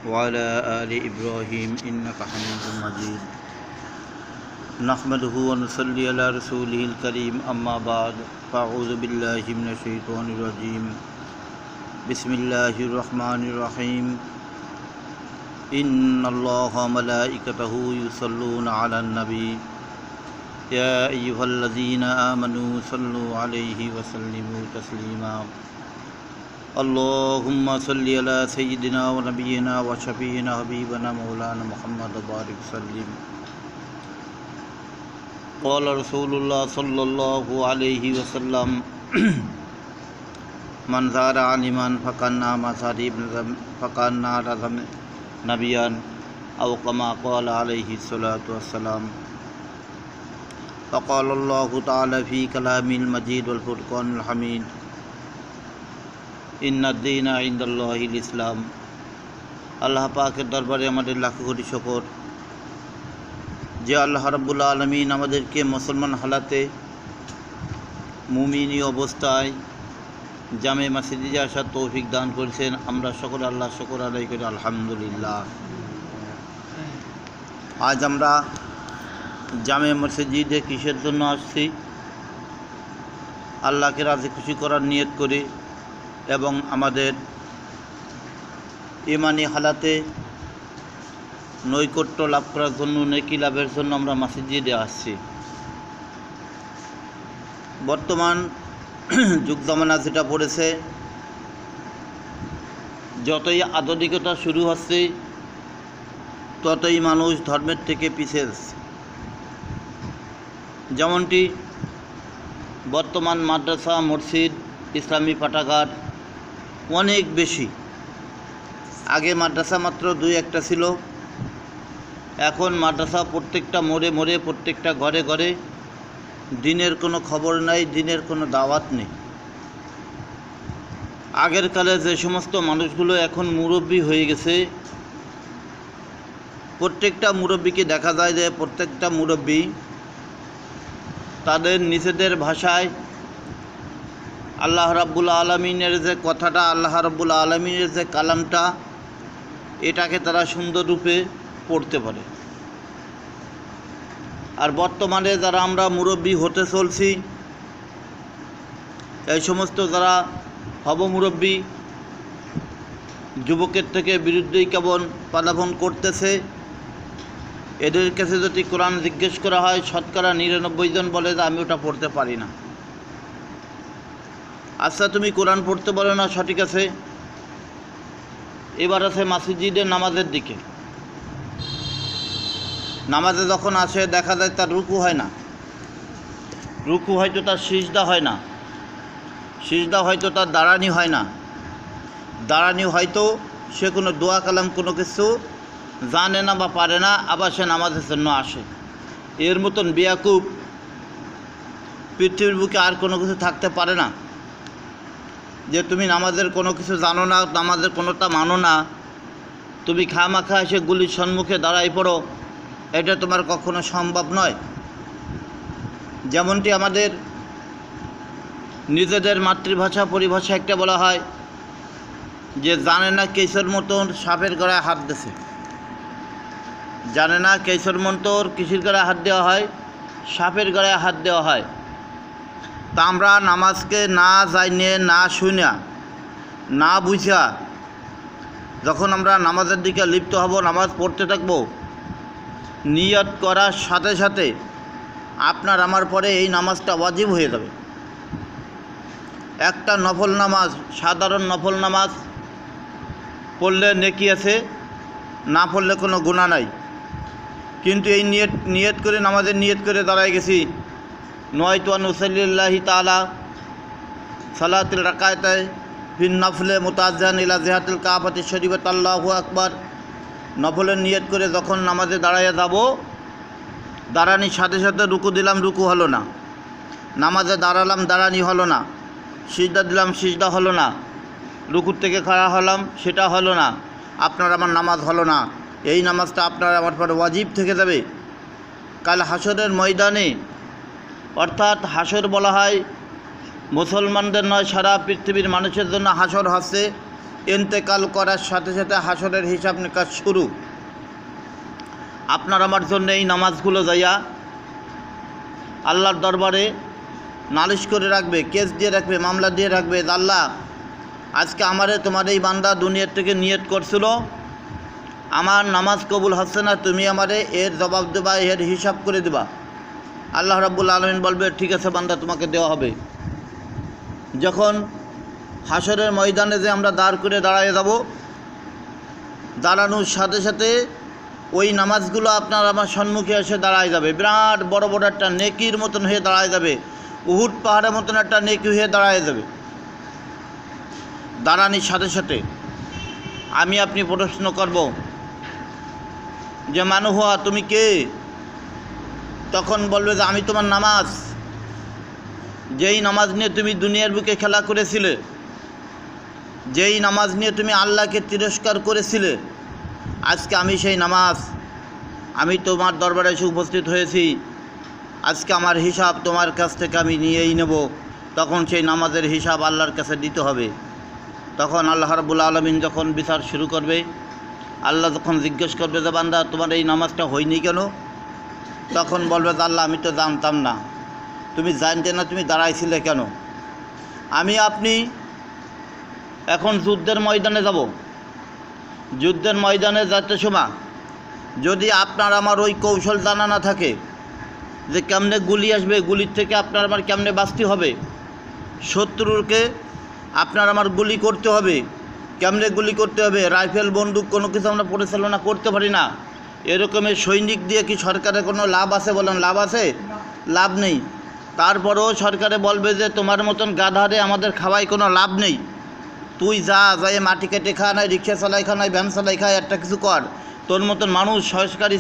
وعلى آل إبراهيم إنك حميد مجيد نحمده ونصلي على رسوله الكريم أما بعد فأعوذ بالله من الشيطان الرجيم بسم الله الرحمن الرحيم إن الله وملائكته يصلون على النبي يا أيها الذين آمنوا صلوا عليه وسلموا تسليما اللهم صل على سيدنا ونبينا وشفيعنا حبيبنا مولانا محمد وبارك وسلم قال رسول الله صلى الله عليه وسلم من زار عالما فكان نبيا أو كما قال عليه الصلاة والسلام فقال الله تعالى في كلام المجيد والفرقان الحميد إن الدين عند الله الإسلام আল্লাহ পাকের দরবারে আমাদের লাখ কোটি শুকর যে আল্লাহ রাব্বুল আলামিন আমাদেরকে মুসলমান হালাতে মুমিনী অবস্থায় জামে মসজিদে আসার তৌফিক দান করেছেন। আমরা সকলে আল্লাহ শুকর আদায় করি আলহামদুলিল্লাহ। আজ আমরা জামে মসজিদে কিসের জন্য আসছি? আল্লাহকে রাজি খুশি করার নিয়ত করি এবং আমাদের ইমানি হালাতে নৈকট্য লাভ করার জন্য, নেকি লাভের জন্য আমরা মসজিদে আসছি। বর্তমান যুগ জামানা যেটা পড়েছে, যতই আধুনিকতা শুরু হচ্ছে ততই মানুষ ধর্মের থেকে পিছিয়ে যাচ্ছে। যেমনটি বর্তমান মাদ্রাসা, মসজিদ, ইসলামী পাঠাগার অনেক বেশি। আগে মাদ্রাসা মাত্র 2-1টা ছিল, এখন মাদ্রাসা প্রত্যেকটা মোড়ে মোড়ে, প্রত্যেকটা ঘরে ঘরে। দিনের কোনো খবর নাই, দিনের কোনো দাওয়াত নেই। আগের কালে যে সমস্ত মানুষগুলো এখন মুরব্বী হয়ে গেছে, প্রত্যেকটা মুরব্বীকে দেখা যায় যে প্রত্যেকটা মুরব্বী তাদের নিজেদের ভাষায় আল্লাহ রাব্বুল আলামিনের যে কথাটা, আল্লাহ রাব্বুল আলামিনের যে কালামটা, এটাকে তারা সুন্দর রূপে পড়তে পারে। আর বর্তমানে যারা আমরা মুরব্বী হতে চলছি, এই সমস্ত যারা হব মুরব্বী, যুবকের থেকে বিরুদ্ধেই কেমন পাদাপন করতেছে, এদের কাছে যদি কোরআন জিজ্ঞেস করা হয়, শতকরা 99 জন বলে যে আমি ওটা পড়তে পারি না। আচ্ছা, তুমি কোরআন পড়তে পারো না, সঠিক আছে। এবার আছে মসজিদের নামাজের দিকে। নামাজে যখন আসে দেখা যায় তার রুকু হয় না, রুকু হয়তো তার সিজদা হয় না, সিজদা হয়তো তার দাঁড়ানি হয় না, দাঁড়ানি হয়তো সে কোনো দোয়া কালাম কোনো কিছু জানে না বা পারে না, আবার সে নামাজের জন্য আসে। এর মতন বেয়াকুব পৃথিবীর বুকে আর কোনো কিছু থাকতে পারে না। যে তুমি নামাজের কোনো কিছু জানো না, নামাজের কোনোটা মানো না, তুমি খামাখা এসে গুলির সম্মুখে দাঁড়াই পড়ো, এটা তোমার কখনো সম্ভব নয়। যেমনটি আমাদের নিজেদের মাতৃভাষা পরিভাষা একটা বলা হয় যে জানে না কেসর মতন সাপের গলায় হাত দিয়েছে। জানে না কেসর মতন কিসের গলায় হাত দেওয়া হয়? সাপের গলায় হাত দেওয়া হয়। তা আমরা নামাজকে না জানে, না শুনা, না বুঝা যখন আমরা নামাজের দিকে লিপ্ত হব, নামাজ পড়তে থাকব, নিয়ত করার সাথে সাথে আপনার আমার পরে এই নামাজটা ওয়াজিব হয়ে যাবে। একটা নফল নামাজ, সাধারণ নফল নামাজ পড়লে নেকি আছে, না পড়লে কোনো গুনাহ নাই। কিন্তু এই নিয়ত করে, নামাজের নিয়ত করে দাঁড়ায় গেছি, নয়তো নুসাল্লিল্লাহি তাআলা সালাতুল রাকাতায় ফিন নফলে মুতাজ্জান ইলা জিহাতিল কাবাতি শরীফাত আল্লাহু আকবার। নফলের নিয়ত করে যখন নামাজে দাঁড়াইয়া যাব, দাঁড়ানির সাথে সাথে রুকু দিলাম, রুকু হলো না। নামাজে দাঁড়ালাম, দাঁড়ানি হলো না। সিজদা দিলাম, সিজদা হলো না। রুকুর থেকে খাড়া হলাম, সেটা হলো না। আপনার আমার নামাজ হলো না। এই নামাজটা আপনার আমার পরে ওয়াজিব থেকে যাবে। কাল হাসরের ময়দানে, অর্থাৎ হাসর বলা হয় মুসলমানদের নয়, সারা পৃথিবীর মানুষের জন্য হাসর হচ্ছে। ইন্তেকাল করার সাথে সাথে হাসরের হিসাব নিকাশ শুরু। আপনার আমার জন্য এই নামাজগুলো যাইয়া আল্লাহর দরবারে নালিশ করে রাখবে, কেস দিয়ে রাখবে, মামলা দিয়ে রাখবে। আল্লাহ, আজকে আমারে তোমার এই বান্দা দুনিয়ার থেকে নিয়ত করছিল, আমার নামাজ কবুল হচ্ছে না, তুমি আমারে এর জবাব দেবা, এর হিসাব করে দেবা। আল্লাহ রাব্বুল আলামিন বলবে, ঠিক আছে বান্দা, তোমাকে দেওয়া হবে। যখন হাসরের ময়দানে যে আমরা দাঁড় করে দাঁড়ায় যাব, দাঁড়ানোর সাথে সাথে ওই নামাজগুলো আপনার আমার সম্মুখে এসে দাঁড়ায় যাবে, বিরাট বড় বড় একটা নেকির মতন হয়ে দাঁড়ায় যাবে, উহুদ পাহাড়ের মতন একটা নেকি হয়ে দাঁড়ায় যাবে। দাঁড়ানোর সাথে সাথে আমি আপনি প্রশ্ন করব যে মানু হুয়া, তুমি কে? তখন বলবে যে আমি তোমার নামাজ, যেই নামাজ নিয়ে তুমি দুনিয়ার বুকে খেলা করেছিলে, যেই নামাজ নিয়ে তুমি আল্লাহকে তিরস্কার করেছিলে, আজকে আমি সেই নামাজ, আমি তোমার দরবারে এসে উপস্থিত হয়েছি, আজকে আমার হিসাব তোমার কাছ থেকে আমি নিয়েই নেব। তখন সেই নামাজের হিসাব আল্লাহর কাছে দিতে হবে। তখন আল্লাহ রাব্বুল আলামিন যখন বিচার শুরু করবে, আল্লাহ যখন জিজ্ঞেস করবে যে বান্দা, তোমার এই নামাজটা হয়নি কেন? তখন বলবে যে আল্লাহ, আমি তো জানতাম না। তুমি জানতে না তুমি দাঁড়াইছিলে কেন? আমি আপনি এখন যুদ্ধের ময়দানে যাব। যুদ্ধের ময়দানে যাতে সময় যদি আপনার আমার ওই কৌশল জানা না থাকে যে কেমনে গুলি আসবে, গুলির থেকে আপনার আমার কেমনে বাঁচতে হবে, শত্রুরকে আপনার আমার গুলি করতে হবে, কেমনে গুলি করতে হবে, রাইফেল বন্দুক কোনো কিছু আমরা পরিচালনা করতে পারি না। এরকমের সৈনিক দিয়ে কি সরকারের কোনো লাভ আছে? বলেন, লাভ আছে? লাভ নেই। তারপরেও সরকারে বলবে যে তোমার মতন গাধারে আমাদের খাওয়াই কোনো লাভ নেই, তুই যাই মাটি কেটে খা, নাই রিক্সা চালাই খা, নাই ভ্যান চালাই খা, একটা কিছু কর। তোর মতন মানুষ সরকারি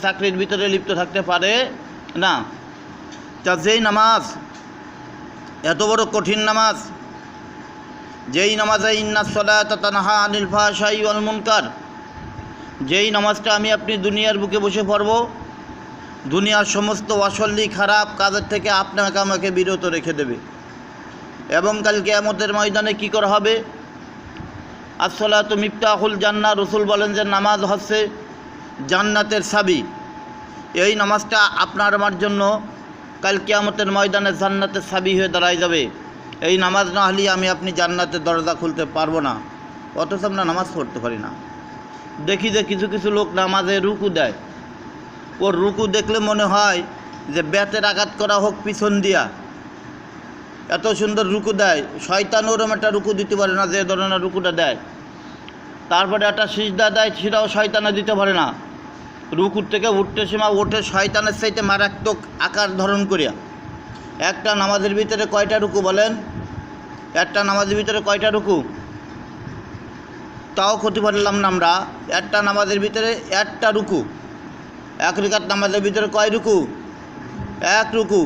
চাকরির ভিতরে লিপ্ত থাকতে পারে না। তা যেই নামাজ এত বড় কঠিন নামাজ, যেই নামাজে ইন্নাস সালাতা তানহা আনিল ফাহশাই ওয়াল মুনকার, যেই নামাজটা আমি আপনি দুনিয়ার বুকে বসে পড়ব, দুনিয়ার সমস্ত অসল্লি খারাপ কাজের থেকে আপনাকে আমাকে বিরত রেখে দেবে। এবং কাল কিয়ামতের ময়দানে কী করা হবে? আসসালাতু মিফতাহুল জান্নাহ, রসুল বলেন যে নামাজ হচ্ছে জান্নাতের চাবি। এই নামাজটা আপনার আমার জন্য কাল কিয়ামতের ময়দানে জান্নাতের চাবি হয়ে দাঁড়ায় যাবে। এই নামাজ না হলে আমি আপনি জান্নাতের দরজা খুলতে পারবো না। অথচ আমরা নামাজ পড়তে পারি না। দেখি যে কিছু কিছু লোক নামাজে রুকু দেয়, ওর রুকু দেখলে মনে হয় যে বেতের আঘাত করা হোক পিছন দিয়া, এত সুন্দর রুকু দেয়। শয়তান ওরম একটা রুকু দিতে পারে না যে ধরনের রুকুটা দেয়। তারপরে একটা সিজদা দেয়, সেটাও শয়তানে দিতে পারে না। রুকুর থেকে উঠতে সময় ওঠে শয়তানের চাইতে মারাত্মক আকার ধারণ করিয়া। একটা নামাজের ভিতরে কয়টা রুকু বলেন? একটা নামাজের ভিতরে কয়টা রুকু? তাও ক্ষতি পারলাম না আমরা। একটা নামাজের ভিতরে একটা রুকু। এক রিকাত নামাজের ভিতরে কয় রুকু? এক রুকু।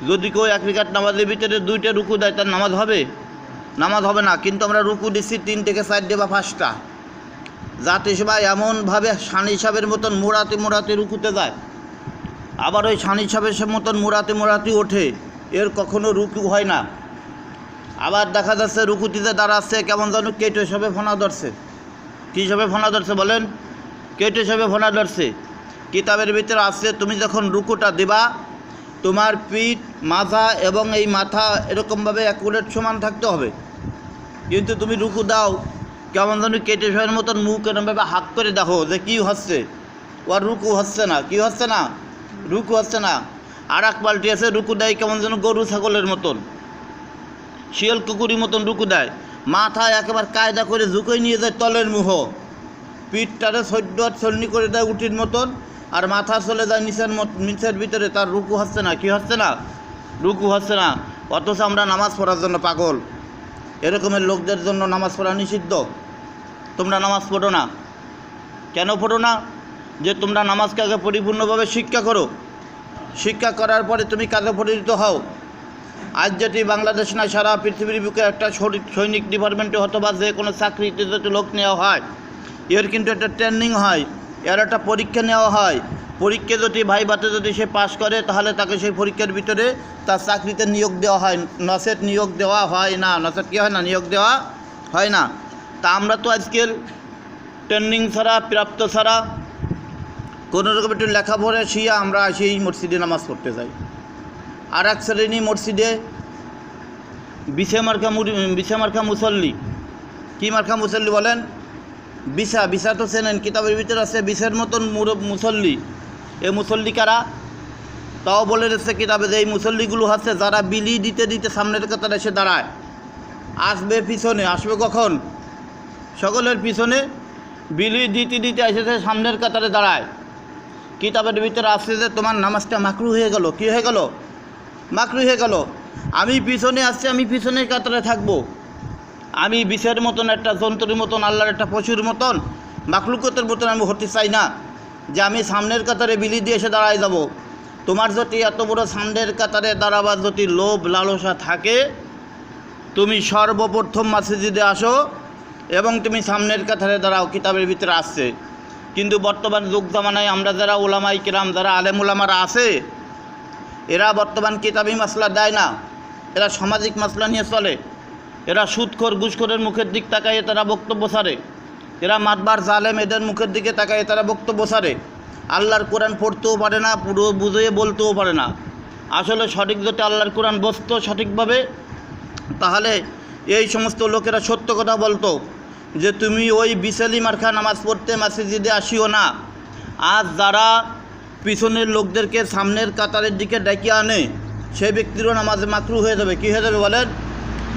যদি কেউ এক রিকাত নামাজের ভিতরে দুইটা রুকু দেয়, তার নামাজ হবে? নামাজ হবে না। কিন্তু আমরা রুকু দিচ্ছি 3 থেকে 4 বা 5টা। যাতে সবাই এমনভাবে সানি সাহেবের মতন মোড়াতে রুকুতে যায়, আবার ওই সানি সাহেবের মতন মোড়াতে ওঠে, এর কখনো রুকু হয় না। আবার দেখা যাচ্ছে রুকুতিতে দাঁড়াচ্ছে, কেমন যেন কেটে সবে ফোনা ধরছে। কী সবে ফোনা ধরছে বলেন? কেটে সবে ফোনা ধরছে। কিতাবের ভিতরে আসছে, তুমি যখন রুকুটা দিবা, তোমার পিঠ, মাথা এবং এই মাথা এরকমভাবে অ্যাকুরেট সমান থাকতে হবে। কিন্তু তুমি রুকু দাও, কেমন যেন কেটে সবের মতন মুখ এরকমভাবে হাত করে দেখো যে কী হচ্ছে, ওর রুকু হচ্ছে না। কী হচ্ছে না? রুকু হচ্ছে না। আর এক পাল্টি আছে, রুকু দেয় কেমন যেন গরু ছাগলের মতন, শিয়াল কুকুরের মতন রুকু দেয়। মাথায় একেবারে কায়দা করে ঝুঁকে নিয়ে যায় তলের মুহ, পিঠটারে সদ্য ছলনি করে দেয় উটির মতন, আর মাথা চলে যায় নিচের ভিতরে। তার রুকু হচ্ছে না। কি হচ্ছে না? রুকু হচ্ছে না। অথচ আমরা নামাজ পড়ার জন্য পাগল। এরকমের লোকদের জন্য নামাজ পড়া নিষিদ্ধ। তোমরা নামাজ পড়ো না। কেন পড়ো না? যে তোমরা নামাজকে আগে পরিপূর্ণভাবে শিক্ষা করো। শিক্ষা করার পরে তুমি কাজে পরিণত হও। আজ যেটি বাংলাদেশ না, সারা পৃথিবীর বুকে একটা সৈনিক ডিপার্টমেন্টে অথবা যে কোনো চাকরিতে যদি লোক নেওয়া হয়, এর কিন্তু একটা ট্রেনিং হয়, এর একটা পরীক্ষা নেওয়া হয়। পরীক্ষা যদি ভাইভাতে যদি সে পাশ করে, তাহলে তাকে সেই পরীক্ষার ভিতরে তার চাকরিতে নিয়োগ দেওয়া হয়। নচেত নিয়োগ দেওয়া হয় না। নচেত কী হয় না? নিয়োগ দেওয়া হয় না। তা আমরা তো আজকাল ট্রেনিং ছাড়া প্রাপ্ত ছাড়া কোনো রকম একটু লেখাপড়া শিয়া আমরা সেই মসজিদে নামাজ পড়তে যাই। আর এক শ্রেণী মসজিদে বিছে মার্কা মুসল্লি। কী মার্কা মুসল্লি বলেন? বিছা তো চেনেন, কিতাবের ভিতরে আছে বিছের মতন মুসল্লি। এই মুসল্লি কারা? তাও বলে দিচ্ছে কিতাবে যে এই মুসল্লিগুলো হচ্ছে যারা বিলি দিতে দিতে সামনের কাতারে এসে দাঁড়ায়, আসবে পিছনে। আসবে কখন? সকলের পিছনে বিলি দিতে দিতে এসেছে সামনের কাতারে দাঁড়ায়। কিতাবের ভিতরে আসছে যে তোমার নামাজটা মাকরু হয়ে গেল। কী হয়ে গেল? মাকরু হয়ে গেল। আমি পিছনে আসছি, আমি পিছনের কাতারে থাকবো। আমি বিষের মতন একটা যন্ত্রের মতন, আল্লাহর একটা পশুর মতন, মাকলুকতের মতন আমি হতে চাই না যে আমি সামনের কাতারে বিলি দিয়ে এসে দাঁড়ায় যাব। তোমার যদি এত বড় সামনের কাতারে দাঁড়াবার যদি লোভ লালসা থাকে, তুমি সর্বপ্রথম মসজিদে আসো এবং তুমি সামনের কাতারে দাঁড়াও। কিতাবের ভিতরে আসছে। কিন্তু বর্তমান যুগ জামানায় আমরা যারা ওলামাই কিরাম, যারা আলেম ওলামারা আছে, এরা বর্তমান কিতাবি মাসলা দেয় না। এরা সামাজিক মাসলা নিয়ে চলে। এরা সুদখোর ঘুষখোরের মুখের দিক তাকাইয়ে তারা বক্তব্য ছাড়ে। এরা মাতবার জালেম, এদের মুখের দিকে তাকাইয়ে তারা বক্তব্য ছাড়ে। আল্লাহর কোরআন পড়তেও পারে না, পুরো বুঝিয়ে বলতেও পারে না। আসলে সঠিক যদি আল্লাহর কোরআন বসতো সঠিকভাবে, তাহলে এই সমস্ত লোকেরা সত্য কথা বলতো যে তুমি ওই বিশালি মার্কা নামাজ পড়তে মসজিদে আসিও না। আজ যারা পিছনের লোকদেরকে সামনের কাতারের দিকে ডেকে আনে, সেই ব্যক্তিরও নামাজে মাকরু হয়ে যাবে। কী হয়ে যাবে বলেন?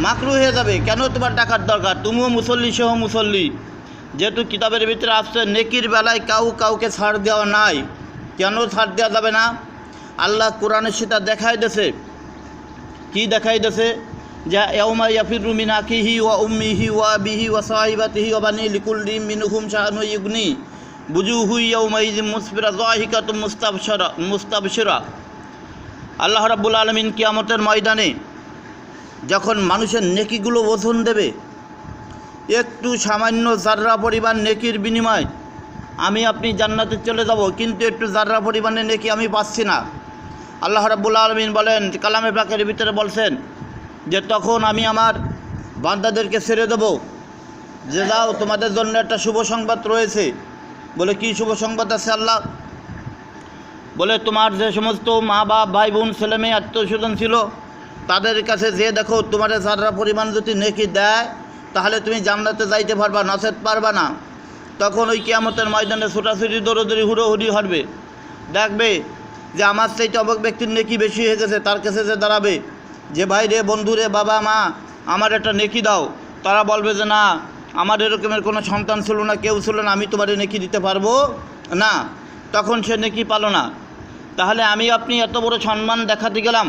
মাকরু হয়ে যাবে। কেন তোমার টাকার দরকার? তুমিও মুসল্লি, সেও মুসল্লি। যেহেতু কিতাবের ভিতরে আসছে নেকির বেলায় কাউকে ছাড় দেওয়া নাই। কেন ছাড় দেওয়া যাবে না? আল্লাহ কোরআনে সেটা দেখাই দিয়েছে। কি দেখাই দিয়েছে? যে ইয়াউমা ইয়াফিরু মিন আখিহি ওয়া উম্মিহি ওয়া আবিহি ওয়া সাহিবাতিহি ওয়া বানি লিকুল্লি মিনহুম শাআনু ইগনি বুজুহু ইয়াউমাইযিন মুসফিরা যাহিকাতুম মুস্তাবশিরা। আল্লাহ রাব্বুল আলামিন কিয়ামতের ময়দানে যখন মানুষের নেকিগুলো ওজন দেবে, একটু সামান্য জাররা পরিমাণ নেকির বিনিময় আমি আপনি জান্নাতে চলে যাব, কিন্তু একটু জাররা পরিমাণে নেকি আমি পাচ্ছি না। আল্লাহ রাব্বুল আলামিন বলেন, কালামে পাকের ভিতরে বলছেন যে তখন আমি আমার বান্দাদেরকে ছেড়ে দেব, যে যাও তোমাদের জন্য একটা শুভ সংবাদ রয়েছে। বলে কি শুভ সংবাদ আছে আল্লাহ? বলে তোমার যে সমস্ত মা বাপ, ভাই বোন, ছেলে মেয়ে, আত্মীয় স্বজন ছিল, তাদের কাছে যে দেখো তোমার যারা পরিমাণ যদি নেকি দেয় তাহলে তুমি জান্নাতে যাইতে পারবা, নচেত পারবা না। তখন ওই কিয়ামতের ময়দানে ছোটাছুটি দৌড়দৌড়ি হুড়োহুড়ি হবে। দেখবে যে আমার চাইতে অবাক ব্যক্তির নেকি বেশি হয়ে গেছে, তার কাছে যে দাঁড়াবে যে ভাই রে, বন্ধু রে, বাবা মা, আমার একটা নেকি দাও। তারা বলবে যে না, আমার এরকমের কোনো সন্তান ছিল না, কেউ ছিল না, আমি তোমার নেকি দিতে পারবো না। তখন সে নেকি পালো না। তাহলে আমি আপনি এত বড় সম্মান দেখাতে গেলাম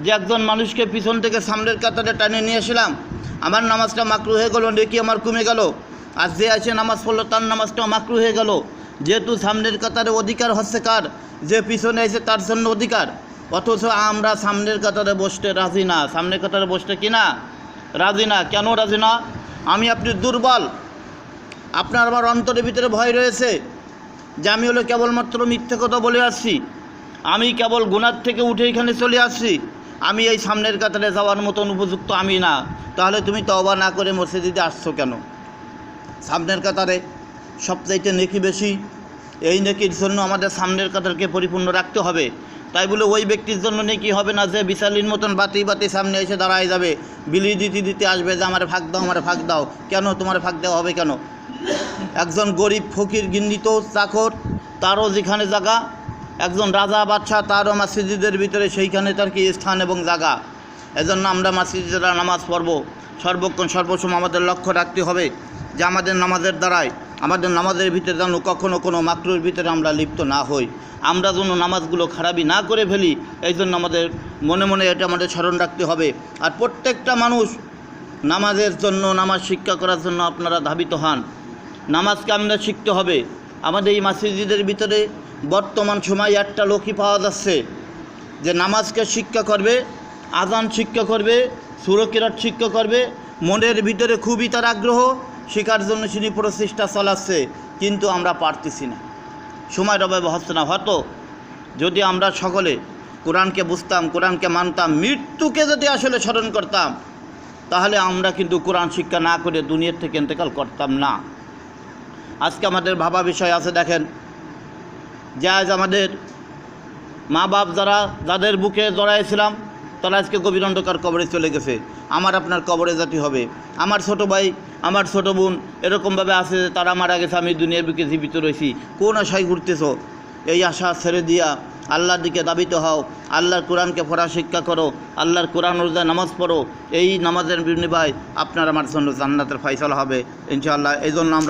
যে একজন মানুষকে পিছন থেকে সামনের কাতারে টানে নিয়ে আসলাম, আমার নামাজটা মাকরু হয়ে গেল, নেকি আমার কমে গেল। আর যে আছে নামাজ পড়লো তার নামাজটাও মাকরু হয়ে গেল। যেহেতু সামনের কাতারে অধিকার হচ্ছে কার? যে পিছনে আছে তার জন্য অধিকার। অথচ আমরা সামনের কাতারে বসতে রাজি না। সামনের কাতারে বসতে কি না? রাজি না। কেন রাজি না? আমি আপনি দুর্বল। আপনার আমার অন্তরের ভিতরে ভয় রয়েছে যে আমি হলো কেবলমাত্র মিথ্যে কথা বলে আসছি, আমি কেবল গুনার থেকে উঠে এখানে চলে আসছি, আমি এই সামনের কাতারে যাওয়ার মতন উপযুক্ত আমি না। তাহলে তুমি তওবা না করে মসজিদে আসছো কেন? সামনের কাতারে সবচাইতে নেকি বেশি। এই নেকির জন্য আমাদের সামনের কাতারকে পরিপূর্ণ রাখতে হবে। তাই বলে ওই ব্যক্তির জন্য নেকি হবে না যে বিশালির মতন বাতি সামনে এসে দাঁড়ায় যাবে, বিলি দিতে আসবে যে আমার ভাগ দাও, আমার ভাগ দাও। কেন তোমার ভাগ দেওয়া হবে কেন? একজন গরিব ফকির গিন্নিত চাকর, তারও যেখানে জায়গা, একজন রাজা বাদশাহ, তারও মসজিদের ভিতরে সেইখানে তার কি স্থান এবং জায়গা। এজন্য আমরা মসজিদে নামাজ পড়ব সর্বক্ষণ সর্বসময় আমাদের লক্ষ্য রাখতে হবে যে আমাদের নামাজের দ্বারায়, আমাদের নামাজের ভিতরে যেন কখনও কোনো মাকরুর ভিতরে আমরা লিপ্ত না হই, আমরা যেন নামাজগুলো খারাপই না করে ফেলি। এই জন্য আমাদের মনে মনে এটা আমাদের স্মরণ রাখতে হবে। আর প্রত্যেকটা মানুষ নামাজের জন্য, নামাজ শিক্ষা করার জন্য আপনারা ধাবিত হন। নামাজকে আমরা শিখতে হবে। আমাদের এই মসজিদের ভিতরে বর্তমান সময় একটা লোকই পাওয়া যাচ্ছে যে নামাজকে শিক্ষা করবে, আজান শিক্ষা করবে, সূরা কিরাত শিক্ষা করবে। মনের ভিতরে খুবই তার আগ্রহ, শেখার জন্য তিনি প্রচেষ্টা চালাচ্ছে, কিন্তু আমরা পারতেছি না, সময়ের অভাবে হচ্ছে না। হয়তো যদি আমরা সকলে কোরআনকে বুঝতাম, কোরআনকে মানতাম, মৃত্যুকে যদি আসলে স্মরণ করতাম, তাহলে আমরা কিন্তু কোরআন শিক্ষা না করে দুনিয়ার থেকে ইন্তেকাল করতাম না। আজকে আমাদের ভাবা বিষয় আছে, দেখেন যে আজ আমাদের মা বাপ যাদের বুকে জড়াইছিলাম তারা আজকে গভীর অন্ধকার কবরে চলে গেছে। আমার আপনার কবরে জাতি হবে। আমার ছোট ভাই, আমার ছোট বোন এরকমভাবে আছে যে তারা মারা গেছে, আমি দুনিয়ার বুকে জীবিত রয়েছি। কোন আশায় ঘুরতেছ? এই আশা ছেড়ে দিয়া আল্লাহর দিকে দাবিত হও, আল্লাহর কোরআনকে পড়া শিক্ষা করো, আল্লাহর কোরআন অনুযায়ী নামাজ পড়ো। এই নামাজের বিনিময়ে আপনার আমার জন্য জান্নাতের ফয়সালা হবে ইনশাআল্লাহ। এই জন্য আমরা